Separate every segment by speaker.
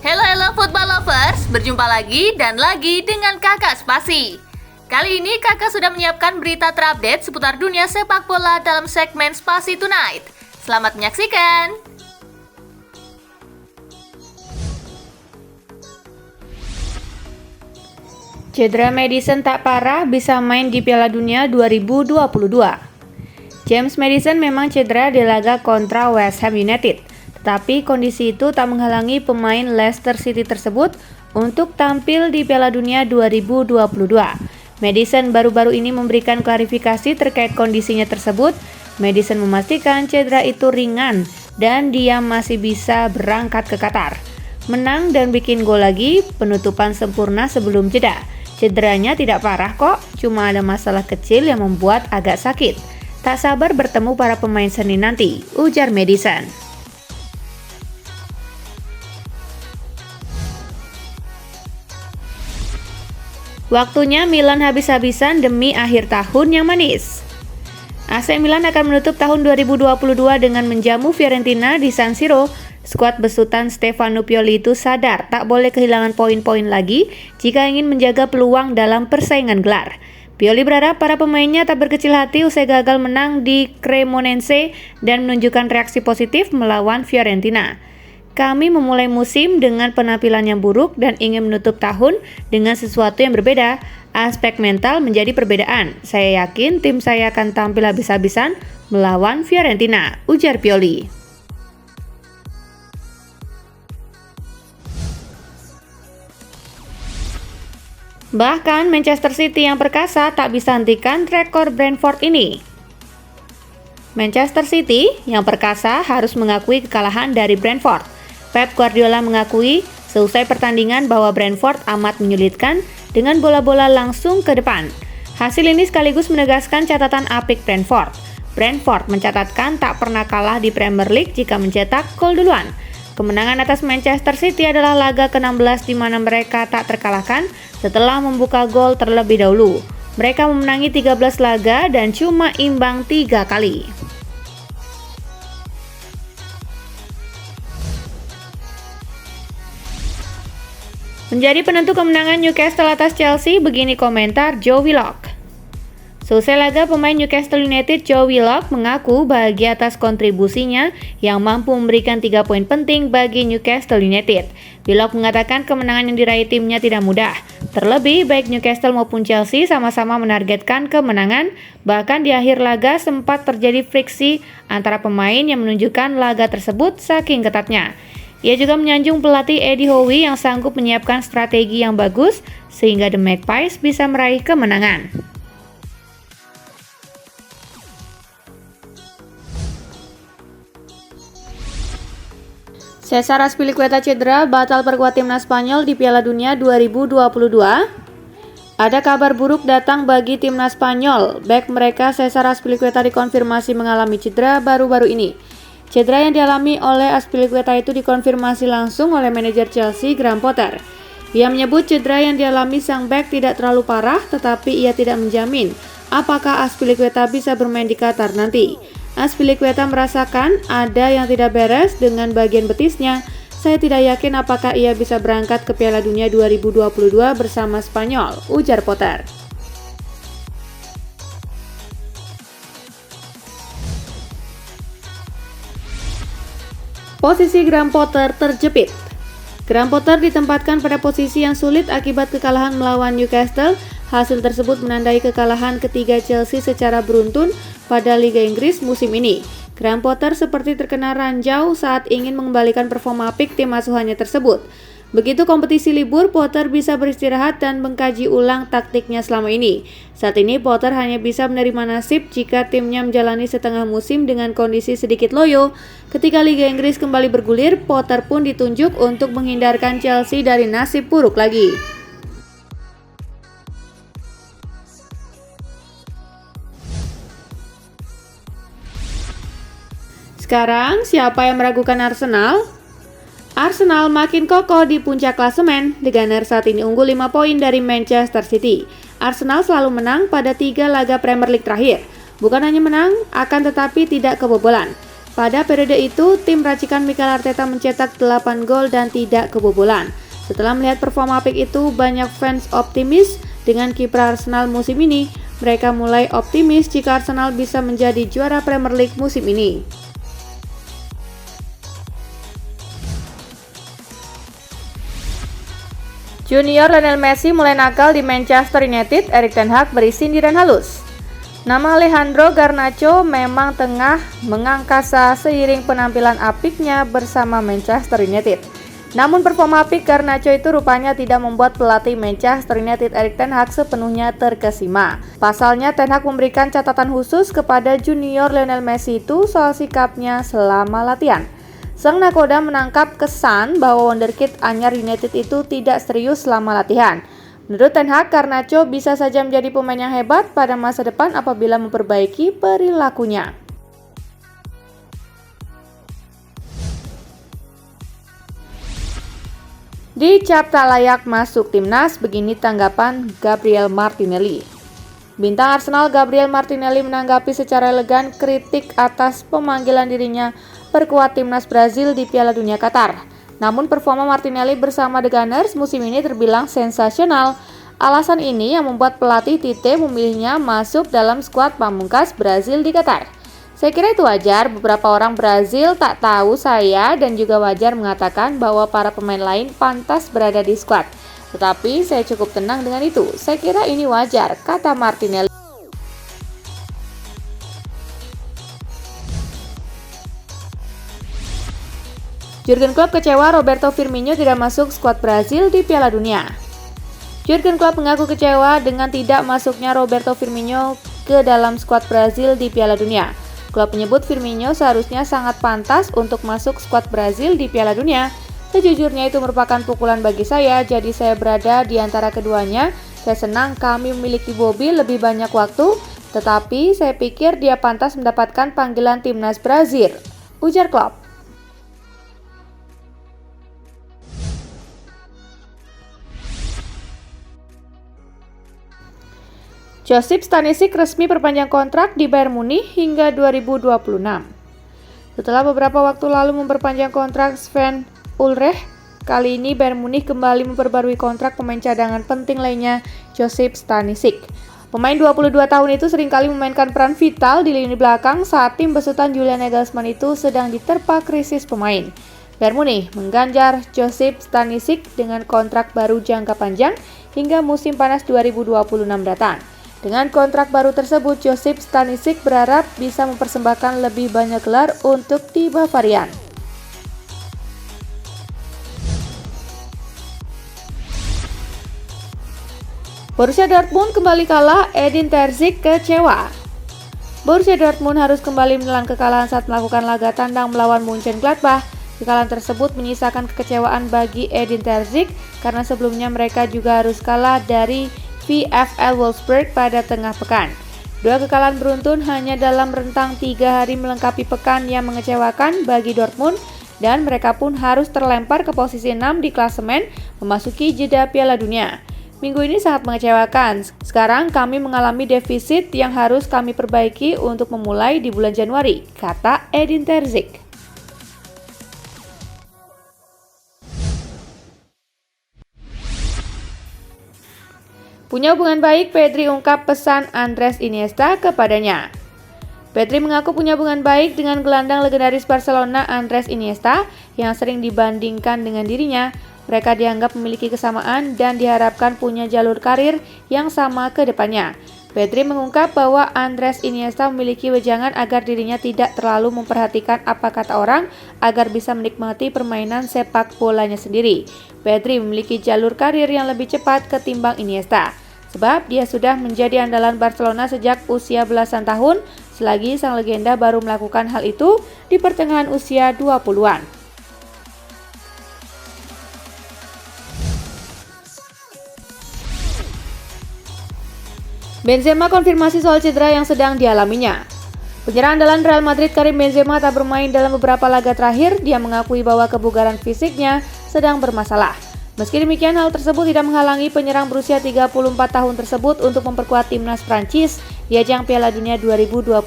Speaker 1: Halo football lovers, berjumpa lagi dan lagi dengan Kakak Spasi. Kali ini Kakak sudah menyiapkan berita terupdate seputar dunia sepak bola dalam segmen Spasi Tonight. Selamat menyaksikan.
Speaker 2: Cedera Maddison tak parah bisa main di Piala Dunia 2022. James Maddison memang cedera di laga kontra West Ham United, tetapi kondisi itu tak menghalangi pemain Leicester City tersebut untuk tampil di Piala Dunia 2022. Maddison baru-baru ini memberikan klarifikasi terkait kondisinya tersebut. Maddison memastikan cedera itu ringan dan dia masih bisa berangkat ke Qatar. Menang dan bikin gol lagi, penutupan sempurna sebelum jeda. Cederanya tidak parah kok, cuma ada masalah kecil yang membuat agak sakit. Tak sabar bertemu para pemain Senin nanti, ujar Maddison. Waktunya Milan habis-habisan demi akhir tahun yang manis. AC Milan akan menutup tahun 2022 dengan menjamu Fiorentina di San Siro. Skuad besutan Stefano Pioli itu sadar tak boleh kehilangan poin-poin lagi jika ingin menjaga peluang dalam persaingan gelar. Pioli berharap para pemainnya tak berkecil hati usai gagal menang di Cremonese dan menunjukkan reaksi positif melawan Fiorentina. Kami memulai musim dengan penampilan yang buruk dan ingin menutup tahun dengan sesuatu yang berbeda. Aspek mental menjadi perbedaan. Saya yakin tim saya akan tampil habis-habisan melawan Fiorentina, ujar Pioli. Bahkan Manchester City yang perkasa tak bisa hentikan rekor Brentford ini. Manchester City yang perkasa harus mengakui kekalahan dari Brentford. Pep Guardiola mengakui seusai pertandingan bahwa Brentford amat menyulitkan dengan bola-bola langsung ke depan. Hasil ini sekaligus menegaskan catatan apik Brentford. Brentford mencatatkan tak pernah kalah di Premier League jika mencetak gol duluan. Kemenangan atas Manchester City adalah laga ke-16 di mana mereka tak terkalahkan setelah membuka gol terlebih dahulu. Mereka memenangi 13 laga dan cuma imbang 3 kali. Menjadi penentu kemenangan Newcastle atas Chelsea, begini komentar Joe Willock. Selesai laga, pemain Newcastle United Joe Willock mengaku bahagia atas kontribusinya yang mampu memberikan 3 poin penting bagi Newcastle United. Willock mengatakan kemenangan yang diraih timnya tidak mudah. Terlebih, baik Newcastle maupun Chelsea sama-sama menargetkan kemenangan. Bahkan di akhir laga sempat terjadi friksi antara pemain yang menunjukkan laga tersebut saking ketatnya. Ia juga menyanjung pelatih Eddie Howe yang sanggup menyiapkan strategi yang bagus sehingga The Magpies bisa meraih kemenangan. Cesar Azpilicueta cedera, batal perkuat timnas Spanyol di Piala Dunia 2022. Ada kabar buruk datang bagi timnas Spanyol. Bek mereka Cesar Azpilicueta dikonfirmasi mengalami cedera baru-baru ini. Cedera yang dialami oleh Azpilicueta itu dikonfirmasi langsung oleh manajer Chelsea, Graham Potter. Ia menyebut cedera yang dialami sang bek tidak terlalu parah, tetapi ia tidak menjamin apakah Azpilicueta bisa bermain di Qatar nanti. Azpilicueta merasakan ada yang tidak beres dengan bagian betisnya. Saya tidak yakin apakah ia bisa berangkat ke Piala Dunia 2022 bersama Spanyol, ujar Potter. Posisi Graham Potter terjepit. Graham Potter ditempatkan pada posisi yang sulit akibat kekalahan melawan Newcastle. Hasil tersebut menandai kekalahan ketiga Chelsea secara beruntun pada Liga Inggris musim ini. Graham Potter seperti terkena ranjau saat ingin mengembalikan performa apik tim asuhannya tersebut. Begitu kompetisi libur, Potter bisa beristirahat dan mengkaji ulang taktiknya selama ini. Saat ini Potter hanya bisa menerima nasib jika timnya menjalani setengah musim dengan kondisi sedikit loyo. Ketika Liga Inggris kembali bergulir, Potter pun ditunjuk untuk menghindarkan Chelsea dari nasib buruk lagi. Sekarang, siapa yang meragukan Arsenal? Arsenal makin kokoh di puncak klasemen. The Gunners saat ini unggul 5 poin dari Manchester City. Arsenal selalu menang pada 3 laga Premier League terakhir. Bukan hanya menang, akan tetapi tidak kebobolan. Pada periode itu, tim racikan Mikel Arteta mencetak 8 gol dan tidak kebobolan. Setelah melihat performa apik itu, banyak fans optimis dengan kiprah Arsenal musim ini. Mereka mulai optimis jika Arsenal bisa menjadi juara Premier League musim ini. Junior Lionel Messi mulai nakal di Manchester United. Erik ten Hag beri sindiran halus. Nama Alejandro Garnacho memang tengah mengangkasa seiring penampilan apiknya bersama Manchester United. Namun performa apik Garnacho itu rupanya tidak membuat pelatih Manchester United Erik ten Hag sepenuhnya terkesima. Pasalnya ten Hag memberikan catatan khusus kepada junior Lionel Messi itu soal sikapnya selama latihan. Sang nakoda menangkap kesan bahwa wonderkid anyar United itu tidak serius selama latihan. Menurut ten Hag, Garnacho bisa saja menjadi pemain yang hebat pada masa depan apabila memperbaiki perilakunya. Dicap tak layak masuk timnas, begini tanggapan Gabriel Martinelli. Bintang Arsenal Gabriel Martinelli menanggapi secara elegan kritik atas pemanggilan dirinya perkuat timnas Brazil di Piala Dunia Qatar. Namun performa Martinelli bersama The Gunners musim ini terbilang sensasional. Alasan ini yang membuat pelatih Tite memilihnya masuk dalam skuad pamungkas Brazil di Qatar. Saya kira itu wajar, beberapa orang Brazil tak tahu saya dan juga wajar mengatakan bahwa para pemain lain pantas berada di skuad. Tetapi saya cukup tenang dengan itu, saya kira ini wajar, kata Martinelli. Jurgen Klopp kecewa Roberto Firmino tidak masuk skuad Brazil di Piala Dunia. Jurgen Klopp mengaku kecewa dengan tidak masuknya Roberto Firmino ke dalam skuad Brazil di Piala Dunia. Klopp menyebut Firmino seharusnya sangat pantas untuk masuk skuad Brazil di Piala Dunia. Sejujurnya itu merupakan pukulan bagi saya, jadi saya berada di antara keduanya. Saya senang kami memiliki Bobby lebih banyak waktu, tetapi saya pikir dia pantas mendapatkan panggilan timnas Brazil, ujar Klopp. Josip Stanisic resmi perpanjang kontrak di Bayern Munich hingga 2026. Setelah beberapa waktu lalu memperpanjang kontrak Sven Ulreich, kali ini Bayern Munich kembali memperbarui kontrak pemain cadangan penting lainnya, Josip Stanisic. Pemain 22 tahun itu seringkali memainkan peran vital di lini belakang saat tim besutan Julian Nagelsmann itu sedang diterpa krisis pemain. Bayern Munich mengganjar Josip Stanisic dengan kontrak baru jangka panjang hingga musim panas 2026 datang. Dengan kontrak baru tersebut, Josip Stanisic berharap bisa mempersembahkan lebih banyak gelar untuk di Bavarian. Borussia Dortmund kembali kalah, Edin Terzic kecewa. Borussia Dortmund harus kembali menelan kekalahan saat melakukan laga tandang melawan Mönchengladbach. Kekalahan tersebut menyisakan kekecewaan bagi Edin Terzic karena sebelumnya mereka juga harus kalah dari VfL Wolfsburg pada tengah pekan. Dua kekalahan beruntun hanya dalam rentang 3 hari melengkapi pekan yang mengecewakan bagi Dortmund dan mereka pun harus terlempar ke posisi 6 di klasemen memasuki jeda Piala Dunia. Minggu ini sangat mengecewakan. Sekarang kami mengalami defisit yang harus kami perbaiki untuk memulai di bulan Januari, kata Edin Terzic. Punya hubungan baik, Pedri ungkap pesan Andres Iniesta kepadanya. Pedri mengaku punya hubungan baik dengan gelandang legendaris Barcelona Andres Iniesta yang sering dibandingkan dengan dirinya. Mereka dianggap memiliki kesamaan dan diharapkan punya jalur karir yang sama ke depannya. Pedri mengungkap bahwa Andres Iniesta memiliki wejangan agar dirinya tidak terlalu memperhatikan apa kata orang agar bisa menikmati permainan sepak bolanya sendiri. Pedri memiliki jalur karir yang lebih cepat ketimbang Iniesta, sebab dia sudah menjadi andalan Barcelona sejak usia belasan tahun, selagi sang legenda baru melakukan hal itu di pertengahan usia 20-an. Benzema konfirmasi soal cedera yang sedang dialaminya. Penyerang andalan Real Madrid Karim Benzema tak bermain dalam beberapa laga terakhir. Dia mengakui bahwa kebugaran fisiknya sedang bermasalah. Meski demikian, hal tersebut tidak menghalangi penyerang berusia 34 tahun tersebut untuk memperkuat timnas Prancis di ajang Piala Dunia 2022.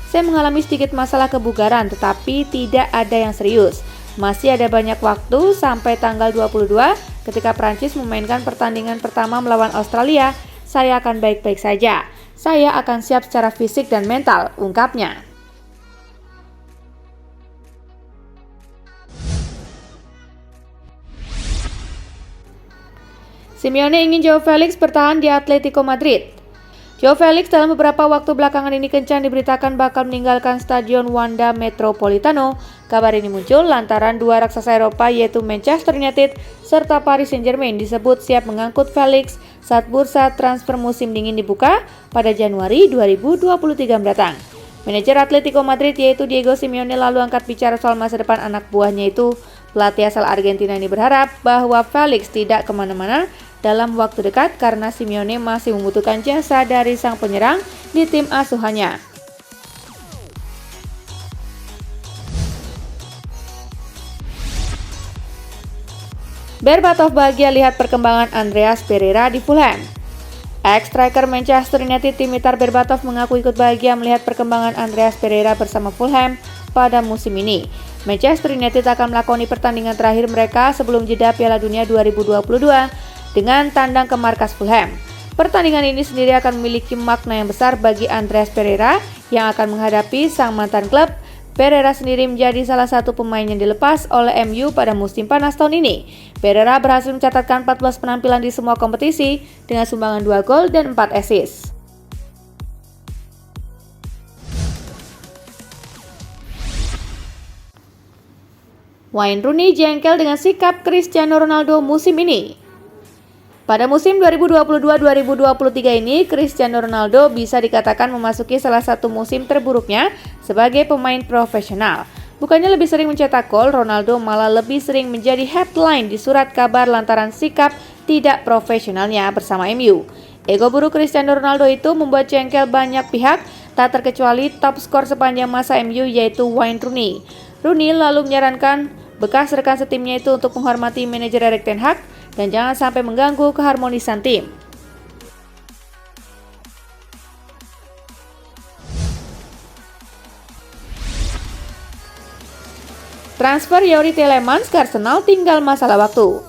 Speaker 2: Saya mengalami sedikit masalah kebugaran, tetapi tidak ada yang serius. Masih ada banyak waktu sampai tanggal 22 ketika Prancis memainkan pertandingan pertama melawan Australia. Saya akan baik-baik saja. Saya akan siap secara fisik dan mental, ungkapnya. Simeone ingin Joao Felix bertahan di Atletico Madrid. Joao Felix dalam beberapa waktu belakangan ini kencang diberitakan bakal meninggalkan Stadion Wanda Metropolitano. Kabar ini muncul lantaran dua raksasa Eropa yaitu Manchester United serta Paris Saint-Germain disebut siap mengangkut Felix saat bursa transfer musim dingin dibuka pada Januari 2023 mendatang. Manajer Atletico Madrid yaitu Diego Simeone lalu angkat bicara soal masa depan anak buahnya itu. Pelatih asal Argentina ini berharap bahwa Felix tidak kemana-mana dalam waktu dekat karena Simeone masih membutuhkan jasa dari sang penyerang di tim asuhannya. Berbatov bahagia lihat perkembangan Andreas Pereira di Fulham. Ex-striker Manchester United Dimitar Berbatov mengaku ikut bahagia melihat perkembangan Andreas Pereira bersama Fulham pada musim ini. Manchester United akan melakoni pertandingan terakhir mereka sebelum jeda Piala Dunia 2022 dengan tandang ke markas Fulham. Pertandingan ini sendiri akan memiliki makna yang besar bagi Andreas Pereira yang akan menghadapi sang mantan klub. Pereira sendiri menjadi salah satu pemain yang dilepas oleh MU pada musim panas tahun ini. Pereira berhasil mencatatkan 14 penampilan di semua kompetisi dengan sumbangan 2 gol dan 4 assist. Wayne Rooney jengkel dengan sikap Cristiano Ronaldo musim ini. Pada musim 2022-2023 ini, Cristiano Ronaldo bisa dikatakan memasuki salah satu musim terburuknya sebagai pemain profesional. Bukannya lebih sering mencetak gol, Ronaldo malah lebih sering menjadi headline di surat kabar lantaran sikap tidak profesionalnya bersama MU. Ego buruk Cristiano Ronaldo itu membuat jengkel banyak pihak, tak terkecuali top skor sepanjang masa MU yaitu Wayne Rooney. Rooney lalu menyarankan bekas rekan setimnya itu untuk menghormati manajer Erik ten Hag dan jangan sampai mengganggu keharmonisan tim. Transfer Youri Tielemans ke Arsenal tinggal masalah waktu.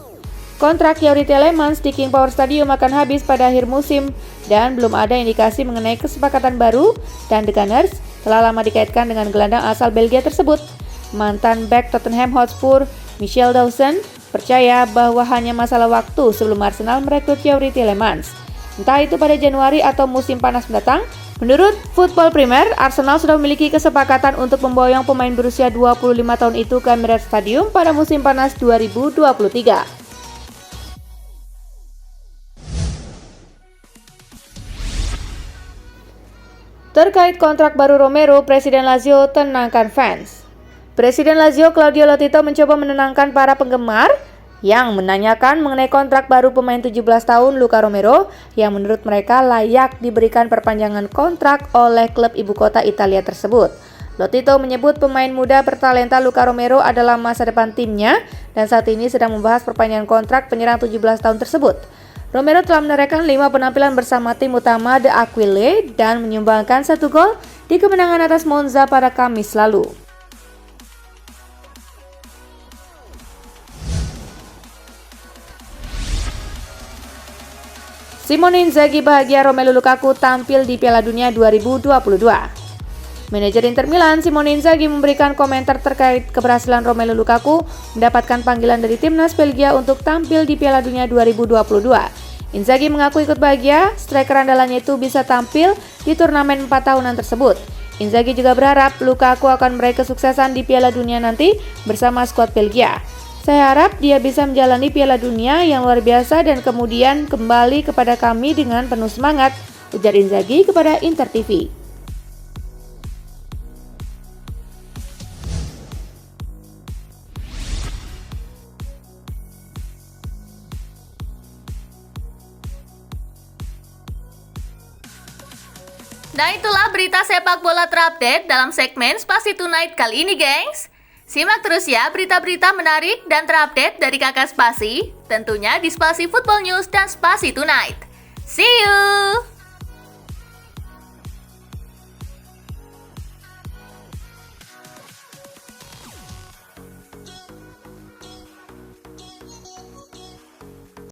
Speaker 2: Kontrak Youri Tielemans di King Power Stadium akan habis pada akhir musim dan belum ada indikasi mengenai kesepakatan baru dan The Gunners telah lama dikaitkan dengan gelandang asal Belgia tersebut. Mantan bek Tottenham Hotspur, Michael Dawson, percaya bahwa hanya masalah waktu sebelum Arsenal merekrut Youri Tielemans. Entah itu pada Januari atau musim panas mendatang. Menurut Football Premier, Arsenal sudah memiliki kesepakatan untuk memboyong pemain berusia 25 tahun itu ke Emirates Stadium pada musim panas 2023. Terkait kontrak baru Romero, Presiden Lazio tenangkan fans. Presiden Lazio Claudio Lotito mencoba menenangkan para penggemar yang menanyakan mengenai kontrak baru pemain 17 tahun Luka Romero yang menurut mereka layak diberikan perpanjangan kontrak oleh klub ibu kota Italia tersebut. Lotito menyebut pemain muda bertalenta Luka Romero adalah masa depan timnya dan saat ini sedang membahas perpanjangan kontrak penyerang 17 tahun tersebut. Romero telah menorehkan 5 penampilan bersama tim utama The Aquile dan menyumbangkan 1 gol di kemenangan atas Monza pada Kamis lalu. Simone Inzaghi bahagia Romelu Lukaku tampil di Piala Dunia 2022. Manajer Inter Milan Simone Inzaghi memberikan komentar terkait keberhasilan Romelu Lukaku mendapatkan panggilan dari timnas Belgia untuk tampil di Piala Dunia 2022. Inzaghi mengaku ikut bahagia striker andalannya itu bisa tampil di turnamen 4 tahunan tersebut. Inzaghi juga berharap Lukaku akan meraih kesuksesan di Piala Dunia nanti bersama skuad Belgia. Saya harap dia bisa menjalani Piala Dunia yang luar biasa dan kemudian kembali kepada kami dengan penuh semangat, ujar Inzaghi kepada Inter TV.
Speaker 1: Nah itulah berita sepak bola terupdate dalam segmen Spasi Tonight kali ini, gengs. Simak terus ya berita-berita menarik dan terupdate dari Kakak Spasi, tentunya di Spasi Football News dan Spasi Tonight. See you!